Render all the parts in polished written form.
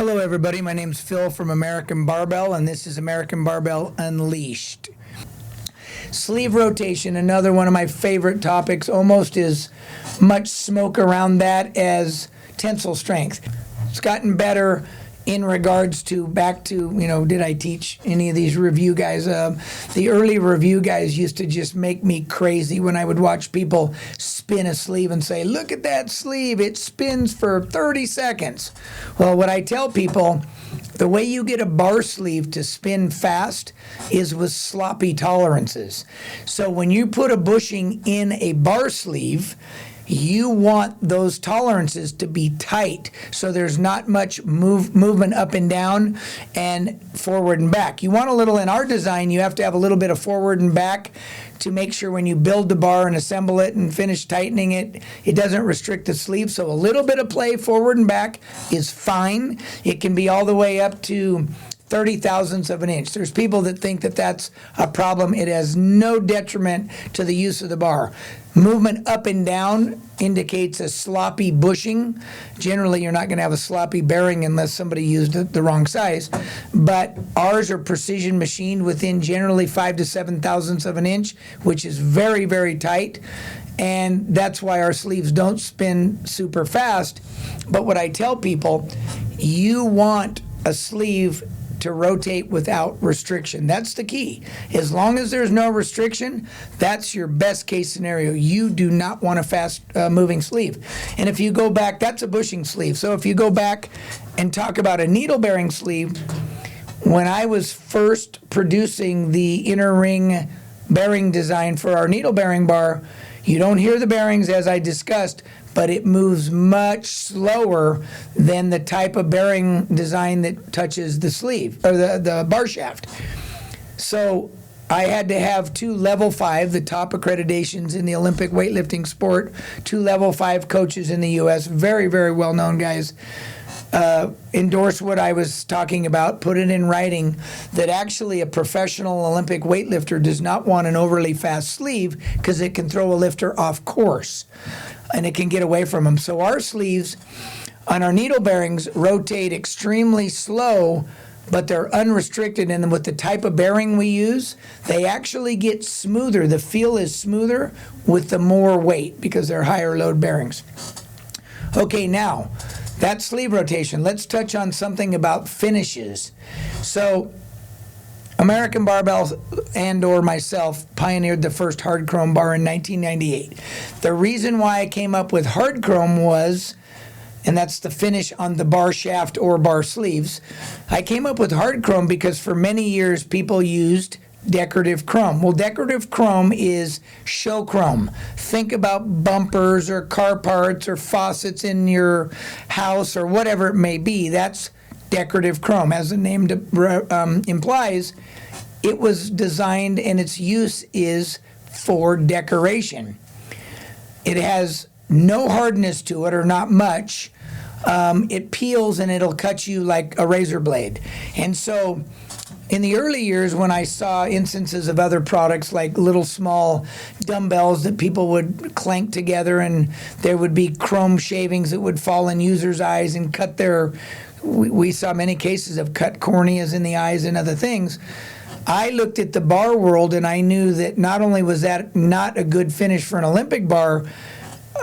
Hello, everybody. My name's Phil from American Barbell, and this is American Barbell Unleashed. Sleeve rotation, another one of my favorite topics, almost as much smoke around that as tensile strength. It's gotten better in regards to back to, did I teach any of these review guys? The early review guys used to just make me crazy when I would watch people spin a sleeve and say, look at that sleeve, it spins for 30 seconds. Well, what I tell people, the way you get a bar sleeve to spin fast is with sloppy tolerances. So when you put a bushing in a bar sleeve, you want those tolerances to be tight so there's not much movement up and down and forward and back. You want a little, in our design, you have to have a little bit of forward and back to make sure when you build the bar and assemble it and finish tightening it, it doesn't restrict the sleeve. So a little bit of play forward and back is fine. It can be all the way up to 30 thousandths of an inch. There's people that think that that's a problem. It has no detriment to the use of the bar. Movement up and down indicates a sloppy bushing. Generally, you're not going to have a sloppy bearing unless somebody used the wrong size. But ours are precision machined within generally 5 to 7 thousandths of an inch, which is very, very tight. And that's why our sleeves don't spin super fast. But what I tell people, you want a sleeve to rotate without restriction. That's the key. As long as there's no restriction, that's your best case scenario. You do not want a fast moving sleeve. And if you go back, that's a bushing sleeve. So if you go back and talk about a needle bearing sleeve, when I was first producing the inner ring bearing design for our needle bearing bar, you don't hear the bearings as I discussed, but it moves much slower than the type of bearing design that touches the sleeve or the bar shaft. So I had to have 2 level 5, the top accreditations in the Olympic weightlifting sport, 2 level 5 coaches in the U.S., very, very well-known guys, endorse what I was talking about, put it in writing, that actually a professional Olympic weightlifter does not want an overly fast sleeve because it can throw a lifter off course and it can get away from them. So our sleeves on our needle bearings rotate extremely slow, but they're unrestricted, and with the type of bearing we use, they actually get smoother. The feel is smoother with the more weight because they're higher load bearings. Okay, now, that's sleeve rotation. Let's touch on something about finishes. So American Barbell and or myself pioneered the first hard chrome bar in 1998. The reason why I came up with hard chrome was, and that's the finish on the bar shaft or bar sleeves, I came up with hard chrome because for many years people used decorative chrome. Well, decorative chrome is show chrome. Think about bumpers or car parts or faucets in your house or whatever it may be. That's decorative chrome. As the name implies, it was designed and its use is for decoration. It has no hardness to it, or not much. It peels and it'll cut you like a razor blade. And so in the early years, when I saw instances of other products like little small dumbbells that people would clank together and there would be chrome shavings that would fall in users' eyes and cut their, we saw many cases of cut corneas in the eyes and other things. I looked at the bar world and I knew that not only was that not a good finish for an Olympic bar,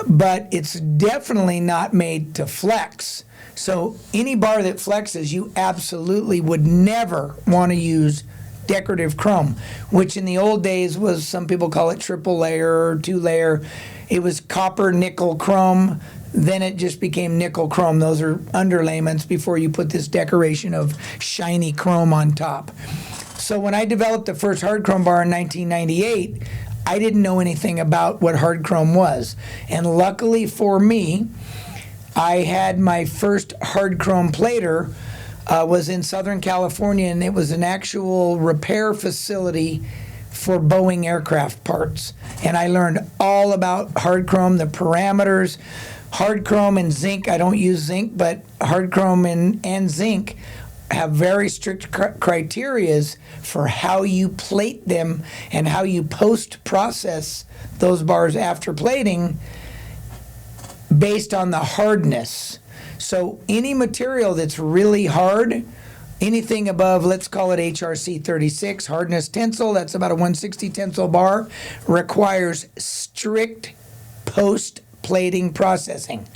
but it's definitely not made to flex. So any bar that flexes, you absolutely would never want to use decorative chrome, which in the old days was, some people call it triple layer or 2 layer. It was copper, nickel, chrome. Then it just became nickel chrome. Those are underlayments before you put this decoration of shiny chrome on top. So when I developed the first hard chrome bar in 1998, I didn't know anything about what hard chrome was. And luckily for me, I had my first hard chrome plater was in Southern California, and it was an actual repair facility for Boeing aircraft parts. And I learned all about hard chrome, the parameters. Hard chrome and zinc, I don't use zinc, but hard chrome and zinc have very strict criterias for how you plate them and how you post-process those bars after plating based on the hardness. So any material that's really hard, anything above, let's call it HRC 36, hardness tensile, that's about a 160 tensile bar, requires strict post-plating processing.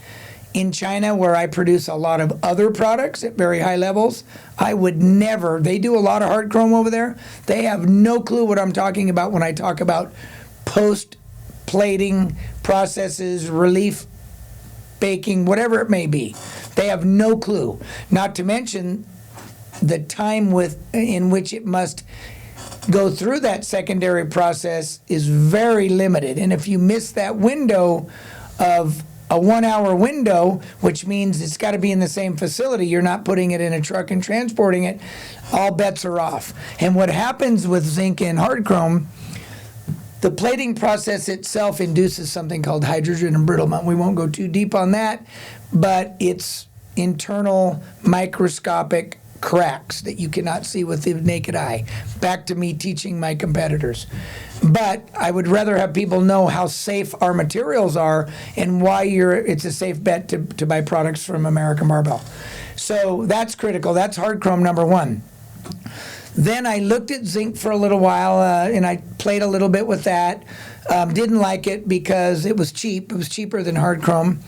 In China, where I produce a lot of other products at very high levels, I would never, they do a lot of hard chrome over there. They have no clue what I'm talking about when I talk about post-plating processes, relief baking, whatever it may be. They have no clue. Not to mention the time in which it must go through that secondary process is very limited. And if you miss that window of a 1 hour window, which means it's got to be in the same facility, you're not putting it in a truck and transporting it, all bets are off. And what happens with zinc and hard chrome, the plating process itself induces something called hydrogen embrittlement. We won't go too deep on that, but it's internal microscopic cracks that you cannot see with the naked eye. Back to me teaching my competitors. But I would rather have people know how safe our materials are and why it's a safe bet to buy products from American Barbell. So that's critical. That's hard chrome number one. Then I looked at zinc for a little while, and I played a little bit with that. Didn't like it because it was cheap. It was cheaper than hard chrome.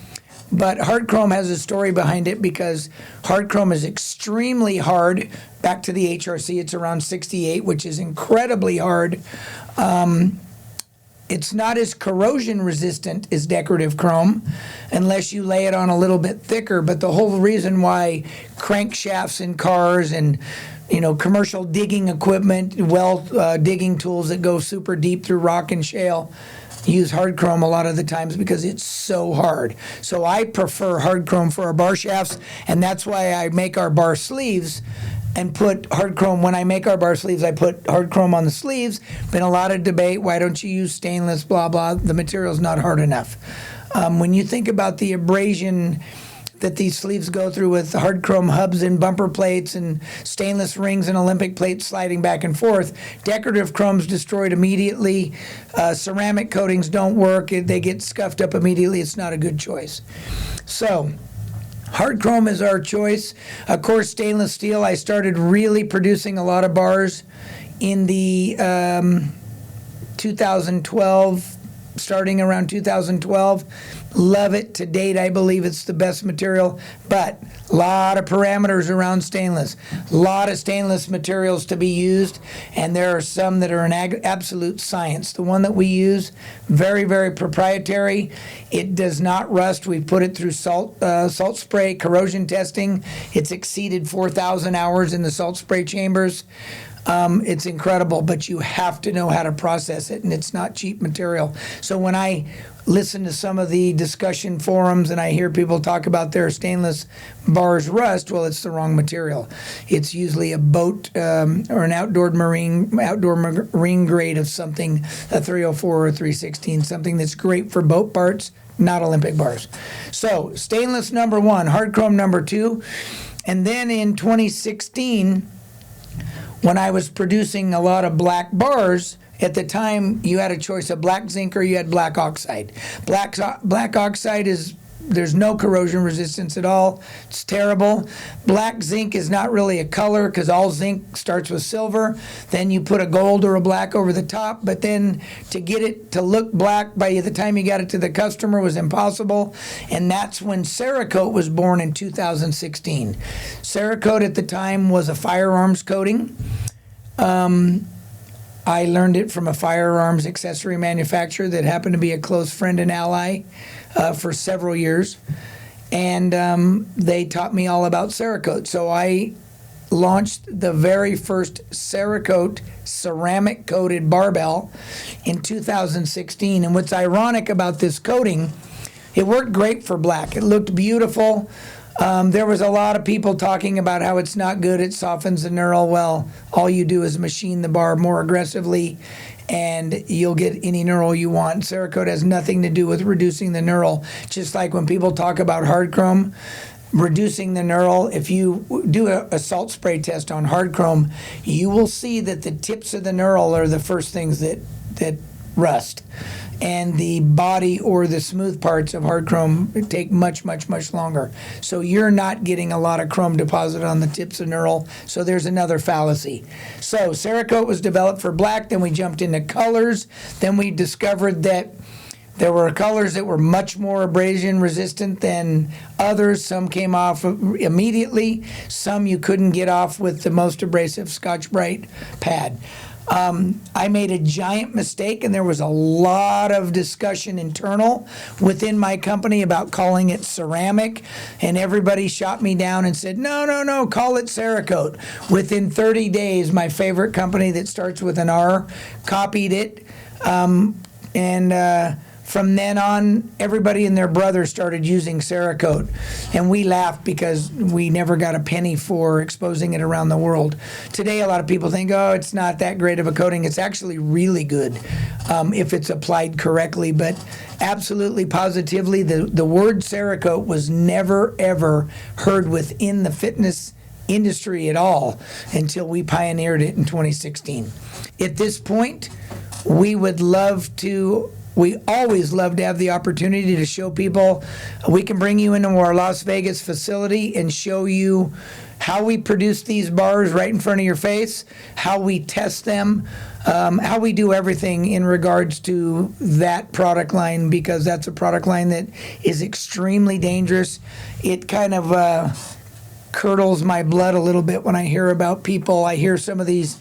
But hard chrome has a story behind it because hard chrome is extremely hard. Back to the HRC, it's around 68, which is incredibly hard. It's not as corrosion resistant as decorative chrome unless you lay it on a little bit thicker. But the whole reason why crankshafts in cars and commercial digging equipment, digging tools that go super deep through rock and shale use hard chrome a lot of the times because it's so hard. So I prefer hard chrome for our bar shafts, and that's why I make our bar sleeves and put hard chrome. When I make our bar sleeves, I put hard chrome on the sleeves. Been a lot of debate, why don't you use stainless, blah, blah. The material's not hard enough. When you think about the abrasion that these sleeves go through with hard chrome hubs and bumper plates and stainless rings and Olympic plates sliding back and forth, decorative chrome's destroyed immediately. Ceramic coatings don't work. They get scuffed up immediately. It's not a good choice. So hard chrome is our choice. Of course, stainless steel. I started really producing a lot of bars in the 2012, starting around 2012. Love it to date. I believe it's the best material, but a lot of parameters around stainless. A lot of stainless materials to be used, and there are some that are an absolute science. The one that we use, very, very proprietary. It does not rust. We put it through salt spray corrosion testing. It's exceeded 4,000 hours in the salt spray chambers. It's incredible, but you have to know how to process it, and it's not cheap material. So when I listen to some of the discussion forums and I hear people talk about their stainless bars rust, well, it's the wrong material. It's usually a boat or an outdoor marine grade of something, a 304 or 316, something that's great for boat parts, not Olympic bars. So stainless number one, hard chrome number two. And then in 2016, when I was producing a lot of black bars, at the time you had a choice of black zinc or you had black oxide. Black oxide there's no corrosion resistance at all. It's terrible. Black zinc is not really a color because all zinc starts with silver. Then you put a gold or a black over the top, but then to get it to look black by the time you got it to the customer was impossible. And that's when Cerakote was born in 2016. Cerakote at the time was a firearms coating. I learned it from a firearms accessory manufacturer that happened to be a close friend and ally for several years. And they taught me all about Cerakote. So I launched the very first Cerakote ceramic-coated barbell in 2016. And what's ironic about this coating, it worked great for black. It looked beautiful. There was a lot of people talking about how it's not good, it softens the knurl. Well, all you do is machine the bar more aggressively and you'll get any knurl you want. Cerakote has nothing to do with reducing the knurl. Just like when people talk about hard chrome, reducing the knurl, if you do a salt spray test on hard chrome, you will see that the tips of the knurl are the first things that rust. And the body or the smooth parts of hard chrome take much, much, much longer. So you're not getting a lot of chrome deposit on the tips of knurl. So there's another fallacy. So Cerakote was developed for black. Then we jumped into colors. Then we discovered that there were colors that were much more abrasion resistant than others. Some came off immediately. Some you couldn't get off with the most abrasive Scotch-Brite pad. I made a giant mistake, and there was a lot of discussion internal within my company about calling it ceramic, and everybody shot me down and said, no, call it Cerakote. Within 30 days, my favorite company that starts with an R copied it, and from then on, everybody and their brother started using Cerakote, and we laughed because we never got a penny for exposing it around the world. Today, a lot of people think, oh, it's not that great of a coating. It's actually really good if it's applied correctly, but absolutely positively, the word Cerakote was never, ever heard within the fitness industry at all until we pioneered it in 2016. At this point, we always love to have the opportunity to show people. We can bring you into our Las Vegas facility and show you how we produce these bars right in front of your face, how we test them, how we do everything in regards to that product line, because that's a product line that is extremely dangerous. It kind of curdles my blood a little bit when I hear about people. I hear some of these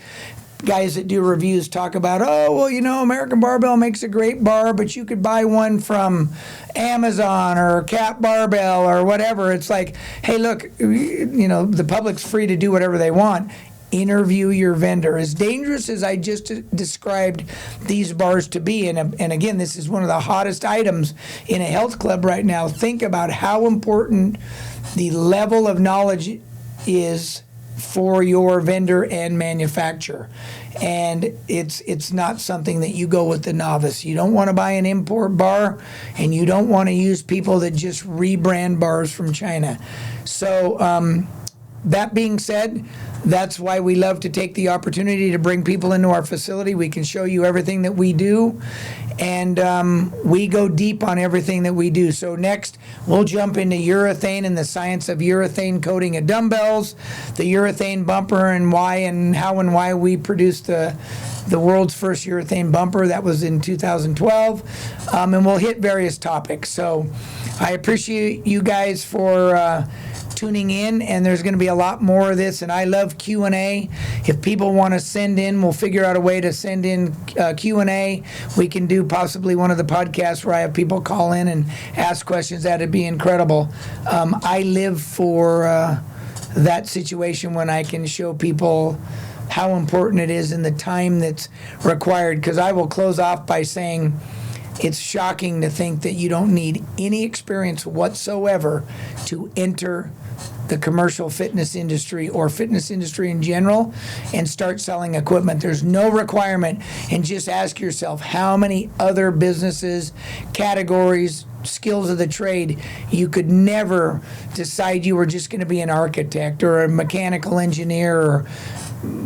guys that do reviews talk about, oh, well, American Barbell makes a great bar, but you could buy one from Amazon or Cat Barbell or whatever. It's like, hey, look, the public's free to do whatever they want. Interview your vendor. As dangerous as I just described these bars to be, and again, this is one of the hottest items in a health club right now. Think about how important the level of knowledge is for your vendor and manufacturer. And it's not something that you go with the novice. You don't want to buy an import bar, and you don't want to use people that just rebrand bars from China. So that being said, that's why we love to take the opportunity to bring people into our facility. We can show you everything that we do, and we go deep on everything that we do. So next, we'll jump into urethane and the science of urethane coating of dumbbells, the urethane bumper, and how and why we produced the world's first urethane bumper. That was in 2012, and we'll hit various topics. So I appreciate you guys for tuning in, and there's going to be a lot more of this, and I love Q&A. If people want to send in, we'll figure out a way to send in Q&A. We can do possibly one of the podcasts where I have people call in and ask questions. That'd be incredible. I live for that situation when I can show people how important it is and the time that's required, because I will close off by saying it's shocking to think that you don't need any experience whatsoever to enter the commercial fitness industry or fitness industry in general and start selling equipment. There's no requirement. And just ask yourself how many other businesses, categories, skills of the trade you could never decide you were just going to be an architect or a mechanical engineer or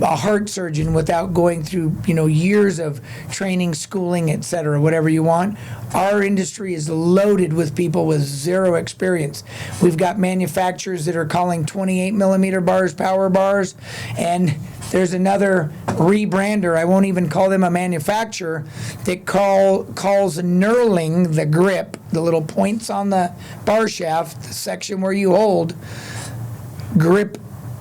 a heart surgeon without going through years of training, schooling, etc., whatever you want. Our industry is loaded with people with zero experience. We've got manufacturers that are calling 28 millimeter bars power bars, and there's another rebrander, I won't even call them a manufacturer, that calls knurling the grip, the little points on the bar shaft, the section where you hold, grip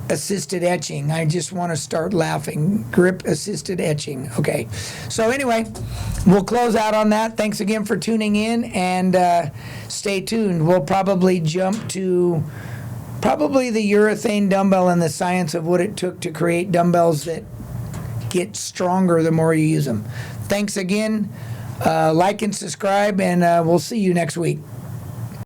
assisted etching. I just want to start laughing. Grip assisted etching. Okay. So anyway, we'll close out on that. Thanks again for tuning in, and stay tuned. We'll probably jump to the urethane dumbbell and the science of what it took to create dumbbells that get stronger the more you use them. Thanks again. Like and subscribe, and we'll see you next week.